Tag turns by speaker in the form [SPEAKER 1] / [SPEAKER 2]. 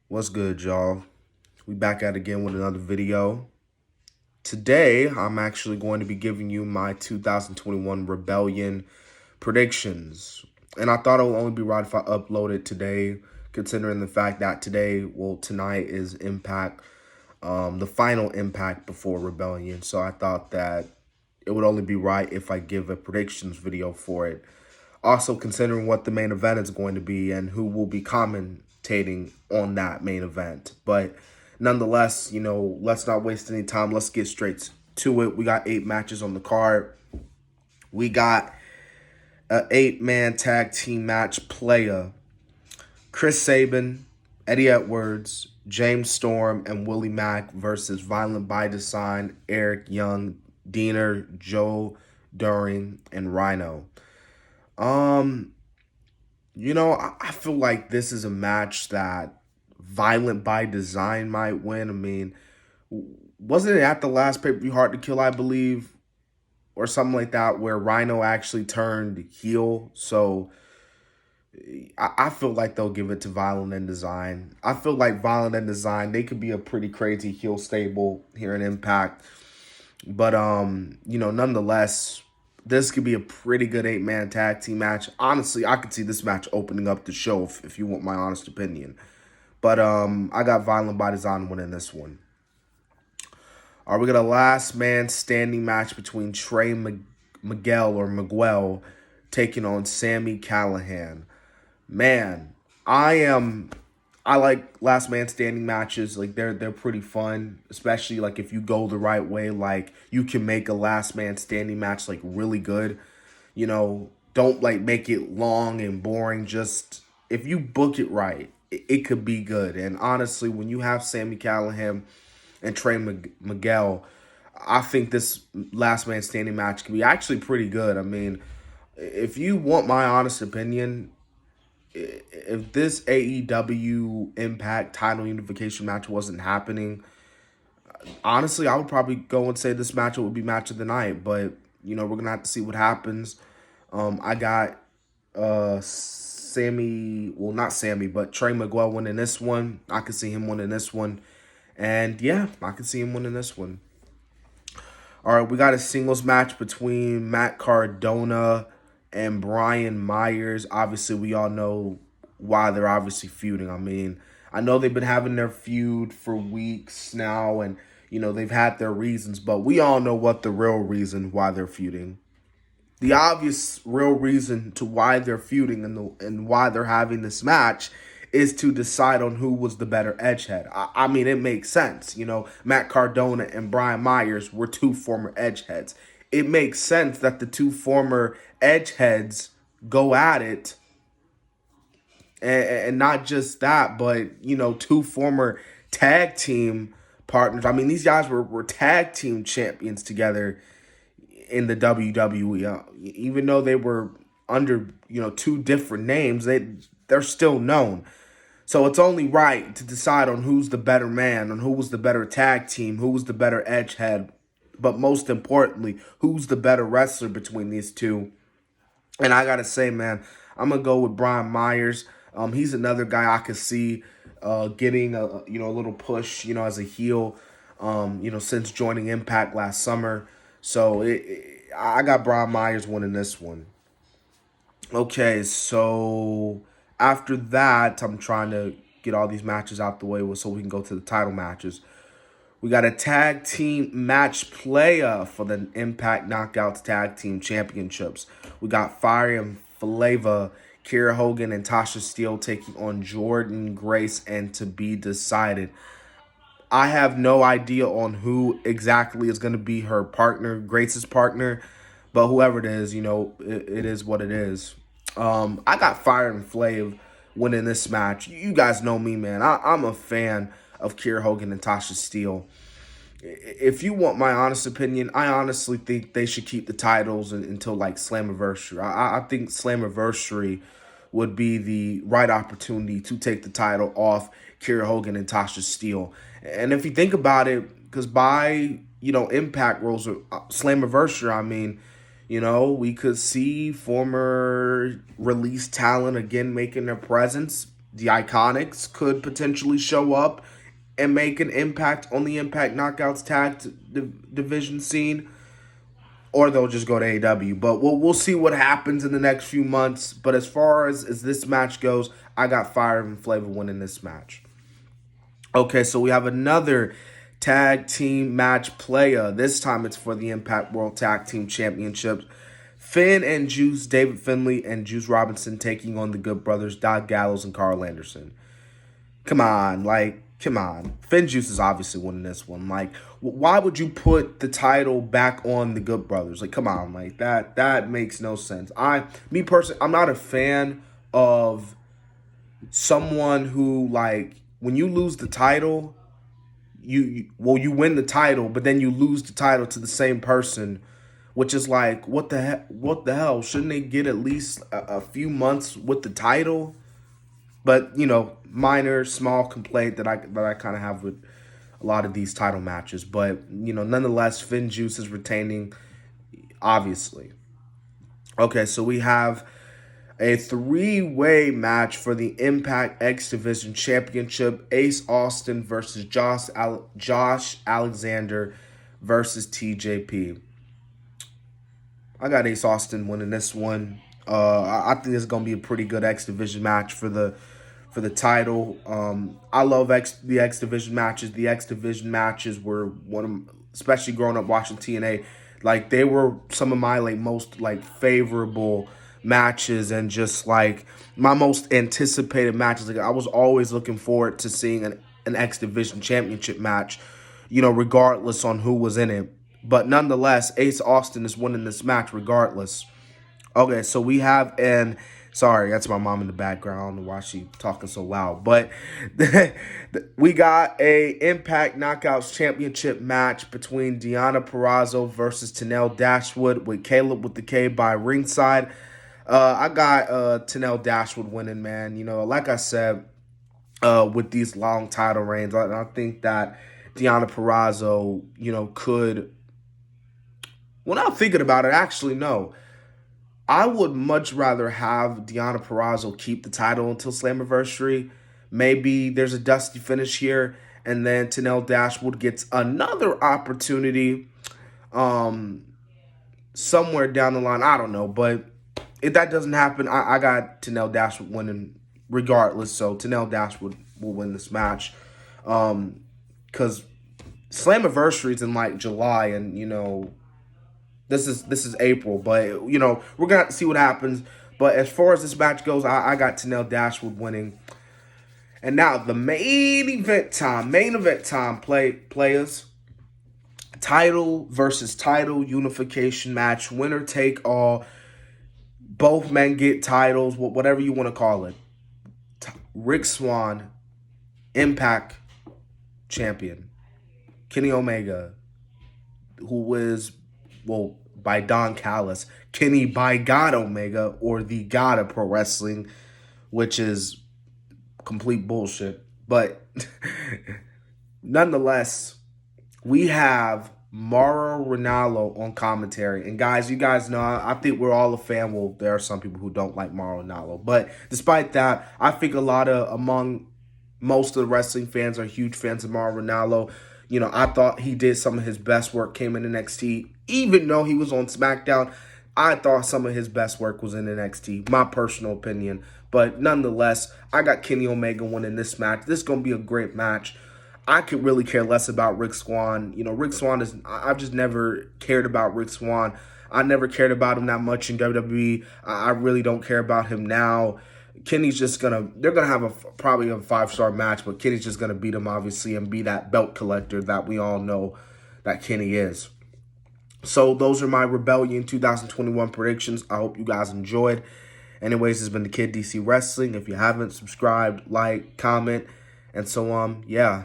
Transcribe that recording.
[SPEAKER 1] What's good, y'all? We back at it again with another video. Today, I'm actually going to be giving you my 2021 Rebellion predictions. And I thought it would only be right if I upload it today, considering the fact that tonight is Impact, the final Impact before Rebellion. So I thought that it would only be right if I give a predictions video for it. Also, considering what the main event is going to be and who will be commentating on that main event. But nonetheless, let's not waste any time. Let's get straight to it. We got 8 matches on the card. We got an 8-man tag team match playa. Chris Sabin, Eddie Edwards, James Storm, and Willie Mack versus Violent by Design, Eric Young, Diener, Joe Doering, and Rhino. I feel like this is a match that Violent by Design might win. I mean, wasn't it at the last pay-per-view Hard to Kill, I believe, or something like that, where Rhino actually turned heel? So I feel like they'll give it to Violent and Design. I feel like Violent and Design, they could be a pretty crazy heel stable here in Impact. But nonetheless, this could be a pretty good 8-man tag team match. Honestly, I could see this match opening up the show if you want my honest opinion. But I got Violent by Design winning this one. All right, we got a last man standing match between Trey Miguel taking on Sami Callihan. Man, I like last man standing matches. Like they're pretty fun, especially like if you go the right way. Like you can make a last man standing match like really good. Don't like make it long and boring. Just if you book it right, it could be good. And honestly, when you have Sami Callihan and Trey Miguel, I think this last man standing match can be actually pretty good. I mean, if you want my honest opinion, if this AEW Impact title unification match wasn't happening, honestly, I would probably go and say this match would be match of the night. But we're gonna have to see what happens. I got not Sammy, but Trey Miguel winning this one. I could see him winning this one, and yeah, I could see him winning this one. All right, we got a singles match between Matt Cardona and Brian Myers. Obviously, we all know why they're obviously feuding. I mean, I know they've been having their feud for weeks now, and they've had their reasons, but we all know what the real reason why they're feuding. The obvious real reason to why they're feuding and why they're having this match is to decide on who was the better edgehead. I mean, it makes sense. Matt Cardona and Brian Myers were 2 former edgeheads. It makes sense that the 2 former edgeheads go at it. And not just that, but, 2 former tag team partners. I mean, these guys were tag team champions together in the WWE. Even though they were under, 2 different names, they're still known. So it's only right to decide on who's the better man, on who was the better tag team, who was the better edgehead, but most importantly, who's the better wrestler between these two. And I gotta say, man, I'm gonna go with Brian Myers. He's another guy I could see getting a little push, as a heel, since joining Impact last summer. So I got Brian Myers winning this one. Okay, so after that, I'm trying to get all these matches out the way so we can go to the title matches. We got a tag team match playa for the Impact Knockouts Tag Team Championships. We got Fire and Flava, Kiera Hogan, and Tasha Steele taking on Jordan Grace and To Be Decided. I have no idea on who exactly is going to be her partner, Grace's partner, but whoever it is, it is what it is. I got Fire and Flav winning this match. You guys know me, man. I'm a fan of Kiera Hogan and Tasha Steele. If you want my honest opinion, I honestly think they should keep the titles until like Slammiversary. I think Slammiversary would be the right opportunity to take the title off Kiera Hogan and Tasha Steele. And if you think about it, because by Impact rules or Slammiversary, I mean, we could see former released talent again making their presence. The Iconics could potentially show up and make an impact on the Impact Knockouts division scene, or they'll just go to AEW. But we'll see what happens in the next few months. But as far as this match goes, I got Fire and Flavor winning this match. Okay, so we have another tag team match playa. This time it's for the Impact World Tag Team Championships. Finn and Juice, David Finlay and Juice Robinson taking on the Good Brothers, Doc Gallows and Carl Anderson. Come on. Finn Juice is obviously winning this one. Like, why would you put the title back on the Good Brothers? Like, come on, like that makes no sense. Me personally, I'm not a fan of someone who, like, when you lose the title, you win the title, but then you lose the title to the same person, which is like, what the hell? Shouldn't they get at least a few months with the title? But, minor, small complaint that I kind of have with a lot of these title matches. But, nonetheless, Finn Juice is retaining, obviously. Okay, so we have a 3-way match for the Impact X Division Championship. Ace Austin versus Josh Alexander versus TJP. I got Ace Austin winning this one. I think it's going to be a pretty good X Division match for the title. I love the X Division matches. The X Division matches were one of, especially growing up watching TNA, like, they were some of my most favorable matches, and just like my most anticipated matches. Like, I was always looking forward to seeing an X Division championship match, regardless on who was in it. But nonetheless, Ace Austin is winning this match regardless. Okay, so we have sorry, that's my mom in the background. I don't know why she's talking so loud. But we got a Impact Knockouts Championship match between Deonna Purrazzo versus Tenille Dashwood, with Caleb with the K by ringside. I got Tenille Dashwood winning, man. Like I said, with these long title reigns, I think that Deonna Purrazzo, could... When I'm thinking about it, actually, no. I would much rather have Deonna Purrazzo keep the title until Slammiversary. Maybe there's a dusty finish here, and then Tenille Dashwood gets another opportunity somewhere down the line. I don't know, but if that doesn't happen, I got Tenille Dashwood winning regardless. So Tenille Dashwood will win this match, because Slammiversary is in July, and this is April, but we're gonna have to see what happens. But as far as this match goes, I got Tenille Dashwood winning. And now the main event time, players. Title versus title unification match, winner take all. Both men get titles, whatever you want to call it. Rick Swann, Impact champion. Kenny Omega, who is, by Don Callis, Kenny by God Omega, or the God of Pro Wrestling, which is complete bullshit. But nonetheless, we have Mauro Ranallo on commentary. And guys, you guys know, I think we're all a fan. Well, there are some people who don't like Mauro Ranallo. But despite that, I think among most of the wrestling fans are huge fans of Mauro Ranallo. I thought he did some of his best work came in NXT. Even though he was on SmackDown, I thought some of his best work was in NXT. My personal opinion. But nonetheless, I got Kenny Omega winning this match. This is going to be a great match. I could really care less about Rick Swann. Rick Swann I've just never cared about Rick Swann. I never cared about him that much in WWE. I really don't care about him now. Kenny's just they're going to have probably a 5-star match, but Kenny's just going to beat him, obviously, and be that belt collector that we all know that Kenny is. So those are my Rebellion 2021 predictions. I hope you guys enjoyed. Anyways, this has been the Kid DC Wrestling. If you haven't subscribed, like, comment, and so on, yeah.